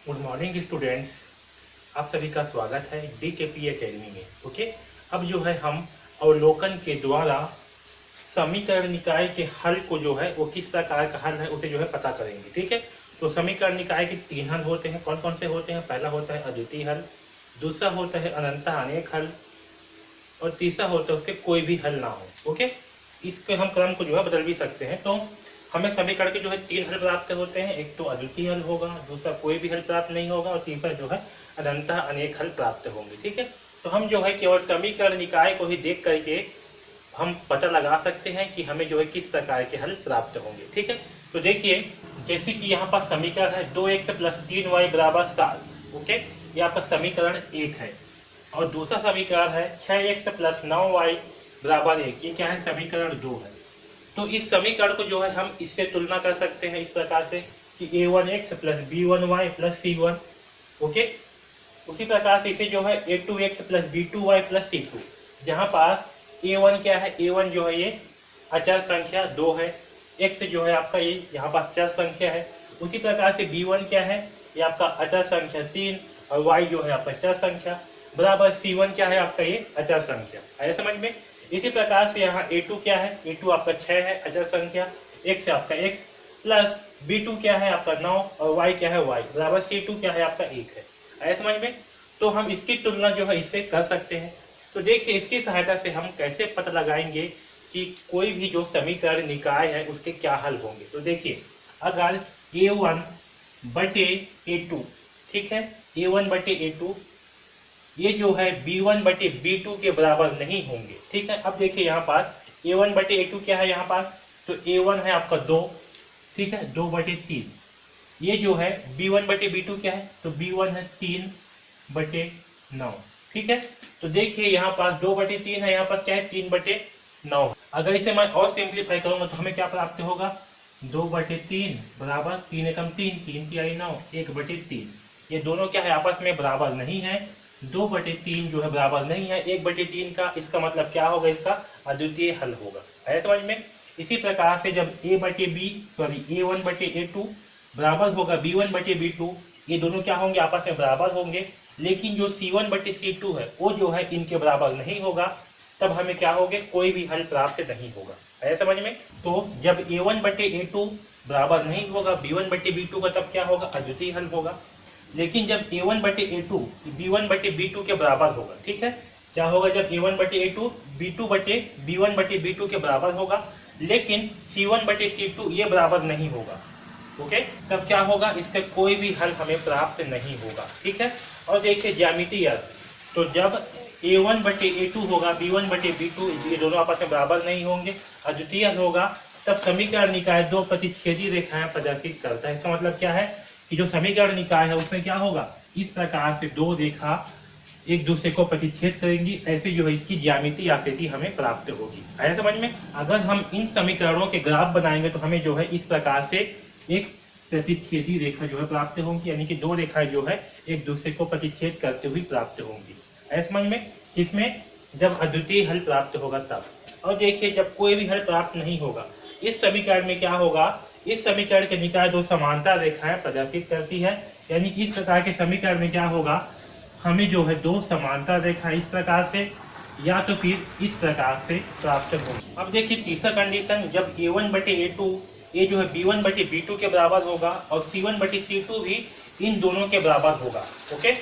Good morning students, आप सभी का स्वागत है DKP एकेडमी में। ओके, अब जो है हम अवलोकन के द्वारा समीकरण निकाय के हल को जो है वो किस प्रकार का हल है उसे जो है पता करेंगे। ठीक है, तो समीकरण निकाय के तीन हल होते हैं। कौन कौन से होते हैं? पहला होता है अद्वितीय हल, दूसरा होता है अनंतः अनेक हल और तीसरा होता है उसके कोई भी हल ना हो। ओके, इसके हम क्रम को जो है बदल भी सकते हैं। तो हमें समीकरण के जो है तीन हल प्राप्त होते हैं। एक तो अद्वितीय हल होगा, दूसरा कोई भी हल प्राप्त नहीं होगा और तीसरा जो है अनंतः अनेक हल प्राप्त होंगे। ठीक है, तो हम जो है केवल समीकरण निकाय को ही देख करके हम पता लगा सकते हैं कि हमें जो है किस प्रकार के हल प्राप्त होंगे। ठीक है, तो देखिए जैसे कि यहाँ पर समीकरण है 2x + 3y = 7। ओके, ये आपका समीकरण एक है और दूसरा समीकरण है 6x + 9y = 1। ये क्या है? समीकरण 2 है। तो इस समीकरण को जो है हम इससे तुलना कर सकते हैं इस प्रकार से कि a1x + b1y + c1। ओके, उसी प्रकार से इसे जो है a2x + b2y + c2, जहां पास a1 क्या है? a1 जो है ये अचर संख्या 2 है, x जो है आपका ये यहाँ पास चर संख्या है। उसी प्रकार से b1 क्या है? ये आपका अचर संख्या 3 और y जो है आपका चर संख्या बराबर c1 क्या है? आपका ये अचर संख्या। आया समझ में? इसी प्रकार से यहाँ a2 क्या है? a2 आपका 6 है अचर संख्या, x है आपका x प्लस b2 क्या है? आपका 9 और y क्या है? y बराबर c2 क्या है? आपका 1 है। आया समझ में? तो हम इसकी तुलना जो है इससे कर सकते हैं। तो देखिए इसकी सहायता से हम कैसे पता लगाएंगे कि कोई भी जो समीकरण निकाय है उसके क्या हल होंगे। तो देखिए अगर a1 बटे a2, ठीक है, a1 बटे a2 ये जो है b1 बटे b2 के बराबर नहीं होंगे। ठीक है, अब देखिए यहाँ पास a1 बटे a2 क्या है? यहाँ पास तो a1 है आपका 2, ठीक है, 2 बटे 3। ये जो है b1 बटे b2 क्या है? तो b1 है 3 बटे 9। ठीक है, तो देखिए यहाँ पास 2 बटे 3 है, यहाँ पास क्या है? 3 बटे 9। अगर इसे मैं और सिंप्लीफाई करूंगा तो हमें क्या प्राप्त होगा? 2 बटे 3 बराबर 3 एकम 3, 3 तिहाई 9, 1 बटे 3। ये दोनों क्या है? आपस में बराबर नहीं है। 2 बटे 3 जो है बराबर नहीं है 1 बटे 3 का। इसका मतलब क्या होगा? इसका अद्वितीय हल होगा। है समझ में? इसी प्रकार से जब a1 बटे a2 बराबर होगा b1 बटे b2, ये दोनों क्या होंगे? आपस में बराबर होंगे। लेकिन जो c1 बटे c2 है वो जो है इनके बराबर नहीं होगा। तब हमें क्या होगा? कोई भी हल प्राप्त नहीं होगा। है समझ में? तो जब a1 बटे a2 बराबर नहीं होगा b1 बटे b2 का, तब क्या होगा? अद्वितीय हल होगा। लेकिन जब a1 बटे a2 b1 बटे b2 के बराबर होगा, ठीक है, क्या होगा? जब a1 बटे a2 b2 बटे b1 बटे b2 के बराबर होगा, लेकिन c1 बटे c2 ये बराबर नहीं होगा। ओके, तब क्या होगा? इसका कोई भी हल हमें प्राप्त नहीं होगा। ठीक है, और देखिए ज्यामितीय अर्थ, तो जब a1 बटे a2 होगा b1 बटे b2 ये दोनों आपस में बराबर नहीं होंगे, अद्वितीय हल होगा, तब समीकरण निकाय दो प्रतिच्छेदी रेखाएं प्रदर्शित करता है। इसका मतलब क्या है कि जो समीकरण निकाय है उसमें क्या होगा? इस प्रकार से दो रेखा एक दूसरे को प्रतिच्छेद करेंगी, ऐसे जो है इसकी ज्यामितीय आकृति हमें प्राप्त होगी। आया समझ में? अगर हम इन समीकरणों के ग्राफ बनाएंगे तो हमें जो है इस प्रकार से एक प्रतिच्छेदी रेखा जो है प्राप्त होंगी, यानी कि दो रेखाएं जो है एक दूसरे को प्रतिच्छेद करते हुए प्राप्त होंगी। आया समझ में? इसमें जब अद्वितीय हल प्राप्त होगा तब। और देखिए जब कोई भी हल प्राप्त नहीं होगा, इस समीकरण में क्या होगा? इस समीकरण के निकाय दो समांतर रेखाएं प्रदर्शित करती है, यानी कि इस प्रकार के समीकरण में क्या होगा? हमें जो है दो समांतर रेखा इस प्रकार से या तो फिर इस प्रकार से प्राप्त होगी। अब देखिए तीसरा कंडीशन, जब a1 बटे a2 ये जो है b1 बटे b2 के बराबर होगा और c1 बटे c2 भी इन दोनों के बराबर होगा। ओके,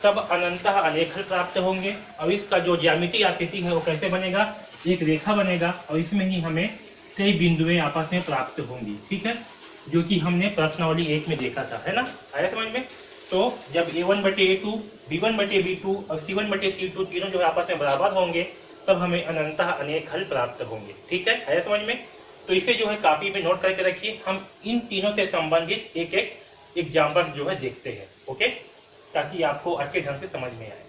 तब अनंतः अनेक हल प्राप्त होंगे। और इसका जो ज्यामितीय आकृति है वो कैसे बनेगा? एक रेखा बनेगा और इसमें ही हमें कई बिंदुएं आपस में प्राप्त होंगी। ठीक है, जो कि हमने प्रश्नावली 1 में देखा था, है ना? आया समझ में? तो जब a1 बटे a2 b1 बटे b2 और c1 बटे c2 तीनों जो आपस में बराबर होंगे, तब हमें अनंतः अनेक हल प्राप्त होंगे। ठीक है, आया समझ में? तो इसे जो है कॉपी में नोट करके रखिए। हम इन तीनों से संबंधित एक एक एग्जाम्पल जो है देखते हैं। ओके, ताकि आपको अच्छे ढंग से समझ में आए।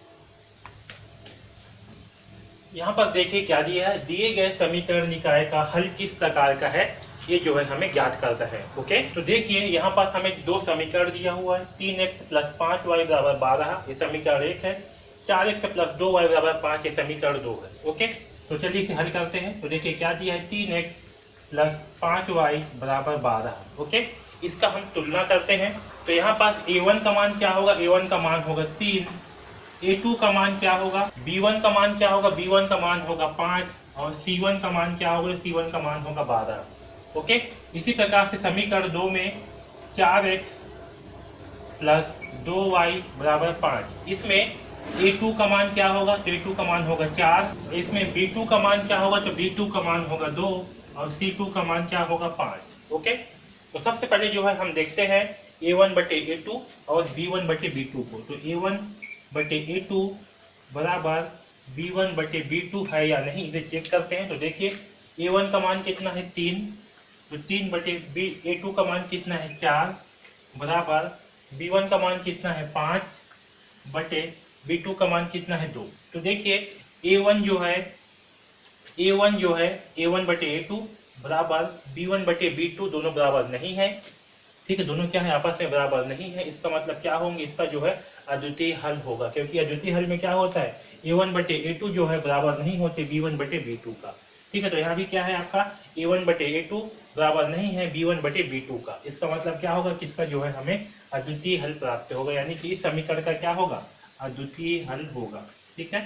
यहाँ पर देखिए क्या दिया है? दिए गए समीकरण निकाय का हल किस प्रकार का है ये जो है हमें ज्ञात करता है। ओके, तो देखिए यहाँ पास हमें दो समीकरण दिया हुआ है। 3x + 5y = 12 ये समीकरण 1 है। 4x + 2y = 5 ये समीकरण 2 है। ओके, तो चलिए इसे हल करते हैं। तो देखिए क्या दिया है? 3x + 5y = 12। ओके, इसका हम तुलना करते हैं। तो यहाँ पास A1 का मान क्या होगा, A1 का मान होगा 3, A2 का मान क्या होगा, B1 का मान क्या होगा, B1 का मान होगा 5 और C1 का मान क्या होगा, C1 का मान होगा 12। ओके, इसी प्रकार से समीकरण 2 में 4x प्लस 2y बराबर 5, इसमें A2 का मान क्या होगा, तो A2 का मान होगा 4, इसमें B2 का मान क्या होगा, तो B2 का मान होगा 2 और C2 का मान क्या होगा 5। ओके, तो सबसे पहले जो है हम देखते हैं A1 बटे A2 और B1 बटे B2 को। तो A1 बटे A2 बराबर B1 बटे B2 है या नहीं, इसे चेक करते हैं। तो देखिए A1 का मान कितना है 3, तो 3 बटे A2 का मान कितना है 4 बराबर B1 का मान कितना है 5 बटे B2 का मान कितना है 2। तो देखिए A1 जो है A1 बटे A2 बराबर B1 बटे B2 दोनों बराबर नहीं है। ठीक है, दोनों क्या है, आपस में बराबर नहीं है। इसका मतलब क्या होंगे, इसका जो है अद्वितीय हल होगा, क्योंकि अद्वितीय हल में क्या होता है, A1 बटे A2 जो है बराबर नहीं होते B1 बटे B2 का। ठीक है, तो यहाँ भी क्या है आपका A1 बटे A2 बराबर नहीं है B1 बटे B2 का। इसका मतलब क्या होगा कि इसका जो है हमें अद्वितीय हल प्राप्त होगा, यानी कि इस समीकरण का क्या होगा, अद्वितीय हल होगा। ठीक है,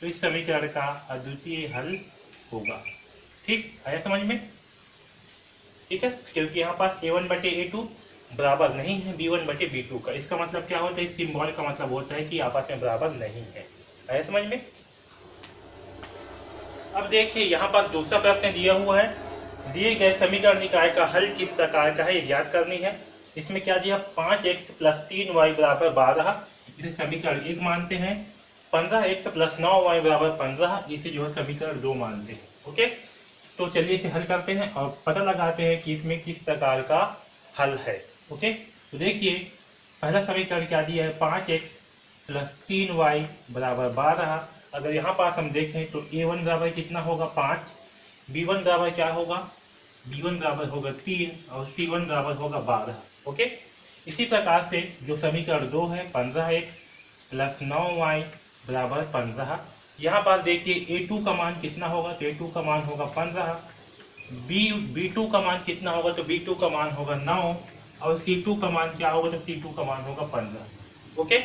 तो इस समीकरण का अद्वितीय हल होगा। ठीक है, समझ में? ठीक है, क्योंकि यहाँ पास A1 बटे A2 बराबर नहीं है B1 बटे B2 का। इसका मतलब क्या होता है, इस सिंबल का मतलब होता है कि आपस में बराबर नहीं है समझ में? अब देखिए यहाँ पर दूसरा प्रश्न दिया हुआ है, दिए गए समीकरण निकाय का हल किस प्रकार का है, ये ज्ञात करनी है। इसमें क्या दिया, 5x प्लस 3y बराबर 12, इसे समीकरण 1 मानते हैं। 15x प्लस 9y बराबर 15, इसे जो है समीकरण 2 मानते हैं। ओके, तो चलिए इसे हल करते हैं और पता लगाते हैं कि इसमें किस प्रकार का हल है। ओके, तो देखिए पहला समीकरण क्या दिया है, 5x प्लस 3y बराबर 12। अगर यहाँ पास हम देखें तो A1 बराबर कितना होगा 5, B1 बराबर क्या होगा, B1 बराबर होगा 3 और C1 बराबर होगा 12। ओके, इसी प्रकार से जो समीकरण 2 है 15x प्लस 9y बराबर 15, यहाँ पर देखिए A2 का मान कितना होगा, तो A2 का मान होगा 15, B2 का मान कितना होगा, तो B2 का मान होगा 9 और C2 का मान क्या होगा, तो C2 का मान होगा 15। ओके,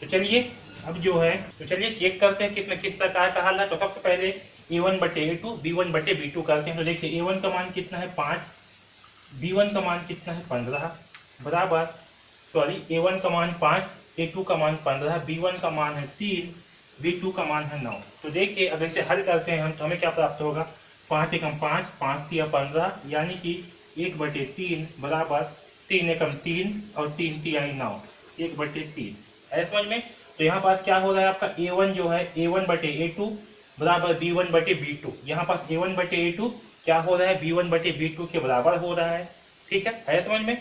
तो चलिए अब जो है, तो चलिए चेक करते हैं कितने किस प्रकार का हल है। तो सबसे पहले A1 बटे A2 B1 बटे B2 करते हैं। तो देखिए A1 का मान कितना है 5, B1 का मान कितना है 15 बराबर, सॉरी A1 का मान 5, A2 का मान 15, B1 का मान है 3, B2 का मान है 9। तो देखिए अगर इसे हल करते हैं हम तो हमें क्या प्राप्त होगा, 5 एकम 5, 5 तिया 15, यानी कि 1 बटे 3 बराबर 3 एकम 3 और 3 तिया 9, 1 बटे 3। है समझ में? तो यहाँ पास क्या हो रहा है आपका A1 जो है A1 बटे A2 बराबर B1 बटे B2। यहाँ पास A1 बटे A2 क्या हो रहा है, B1 बटे B2 के बराबर हो रहा है। ठीक है समझ में?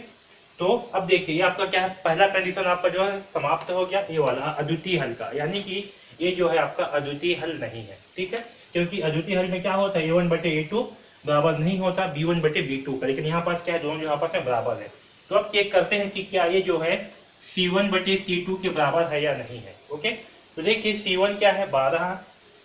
तो अब देखिए ये आपका क्या है, पहला कंडीशन आपका जो है समाप्त हो गया, ये वाला अद्वितीय हल का, यानी कि ये जो है आपका अद्वितीय हल नहीं है। ठीक है, क्योंकि अद्वितीय हल में क्या होता है, A1 बटे A2 बराबर नहीं होता B1 बटे B2 का, लेकिन यहाँ पास क्या है, दोनों जो आपस में बराबर है। तो अब चेक करते हैं कि क्या ये जो है C1 बटे C2 के बराबर है या नहीं है। ओके, तो देखिए C1 क्या है 12।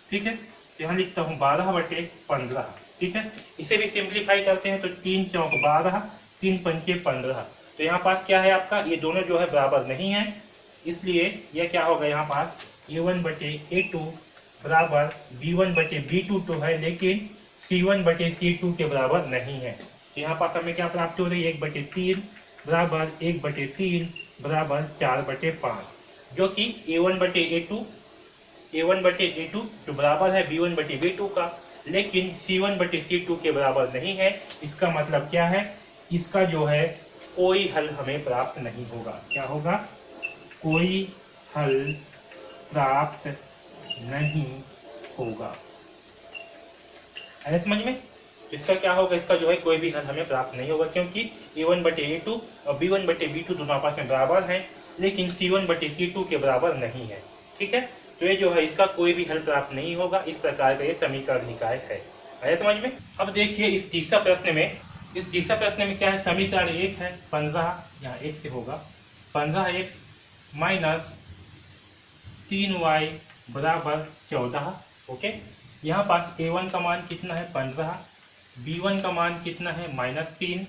ठीक है, यहाँ लिखता हूँ 12 बटे 15। ठीक है, इसे भी सिंप्लीफाई करते हैं तो 3 चौक 12, 3 पंचे 15। तो यहाँ पास क्या है आपका, ये दोनों जो है बराबर नहीं है, इसलिए यह क्या होगा, यहाँ पास A1 बटे A2 बराबर B1 बटे B2 तो है, लेकिन C1 बटे C2 के बराबर नहीं है। तो यहाँ पास हमें क्या प्राप्त हो रही है, 1 बटे 3 बराबर 1 बटे 3 बराबर 4 बटे 5, जो कि A1 बटे A2 जो बराबर है B1 बटे B2 का, लेकिन C1 बटे C2 के बराबर नहीं है। इसका मतलब क्या है, इसका जो है कोई हल हमें प्राप्त नहीं होगा। क्या होगा, कोई हल प्राप्त नहीं होगा। है समझ में? इसका क्या होगा, इसका जो है कोई भी हल हमें प्राप्त नहीं होगा, क्योंकि A1 बटे A2 और B1 बटे B2 दोनों आपस में बराबर हैं, लेकिन C1 बटे C2 के बराबर नहीं है। ठीक है, तो ये जो है इसका कोई भी हल प्राप्त नहीं होगा। इस प्रकार का ये समीकरण निकाय है समझ में? अब देखिए इस तीसरा प्रश्न में क्या है, समीकरण 1 है 15, यहाँ 1 से होगा 15x माइनस 3y बराबर 14। ओके, यहाँ पास A1 का मान कितना है 15, B1 का मान कितना है -3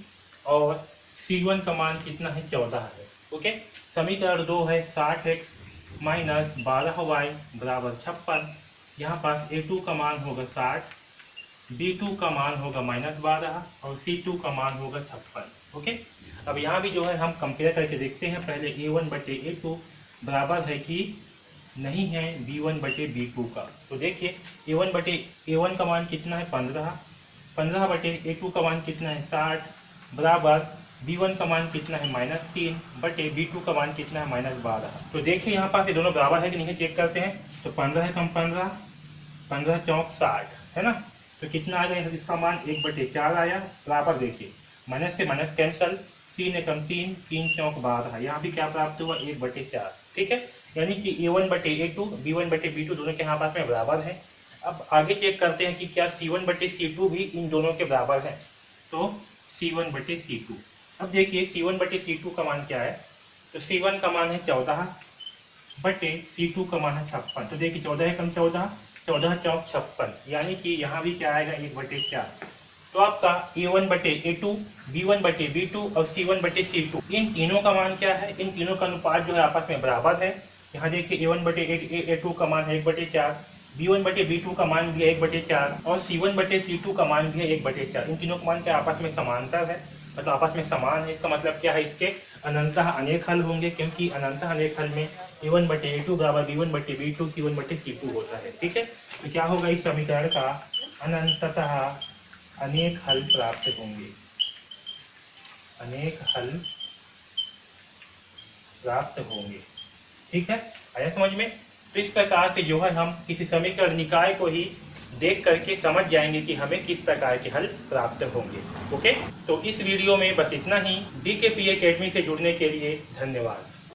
और C1 का मान कितना है 14 है। ओके, समीकरण 2 है 60x माइनस 12y बराबर 56। यहाँ पास a2 का मान होगा 60, b2 का मान होगा -12 और c2 का मान होगा 56। ओके, अब यहाँ भी जो है हम कंपेयर करके देखते हैं। पहले a1 बटे a2 बराबर है कि नहीं है b1 बटे b2 का। तो देखिए a1 का मान कितना है 15 बटे a2 का मान कितना है 60 बराबर b1 का मान कितना है -3 बटे b2 का मान कितना है -12। तो देखिए यहाँ पास ये दोनों बराबर है कि नहीं, चेक करते हैं। तो 15 है कम 15 चौक 60 है ना, तो कितना आ गया इसका मान 1/4 आया बराबर। देखिए माइनस से माइनस कैंसल, 3 एकम 3 चौक 12, यहाँ भी क्या प्राप्त हुआ 1/4। ठीक है, यानी कि a1 बटे a2 b1 बटे b2 दोनों के यहाँ पास में बराबर है। अब आगे चेक करते हैं कि क्या c1 बटे c2 भी इन दोनों के बराबर है। तो c1 बटे c2, अब देखिए c1 बटे c2 का मान क्या है। तो c1 का मान है 14 बटे c2 का मान है 56। तो देखिए 14 एकम 14 चौक 56, यानी कि यहाँ भी क्या आएगा 1/4। तो आपका a1 बटे a2 b1 बटे b2 और c1 बटे c2 इन तीनों का मान क्या है, इन तीनों का अनुपात जो है आपस में बराबर है। यहाँ देखिए a1 बटे a2 का मान है 1/4, b1 बटे b2 का मान भी है 1/4 और c1 बटे c2 का मान भी है 1/4। इन तीनों का मान क्या आपस में समांतर है, मतलब आपस में समान है। इसका मतलब क्या है, इसके अनंतः अनेक हल होंगे, क्योंकि अनंतः अनेक हल में a1 बटे a2 बराबर b1 बटे b2 c1 बटे c2 होता है। ठीक है, तो क्या होगा इस समीकरण का अनंततः अनेक हल प्राप्त होंगे, अनेक हल प्राप्त होंगे। ठीक है, आया समझ में। तो इस प्रकार से जो है हम किसी समीकरण निकाय को ही देख करके समझ जाएंगे कि हमें किस प्रकार के हल प्राप्त होंगे। ओके, तो इस वीडियो में बस इतना ही। DKP एकेडमी से जुड़ने के लिए धन्यवाद।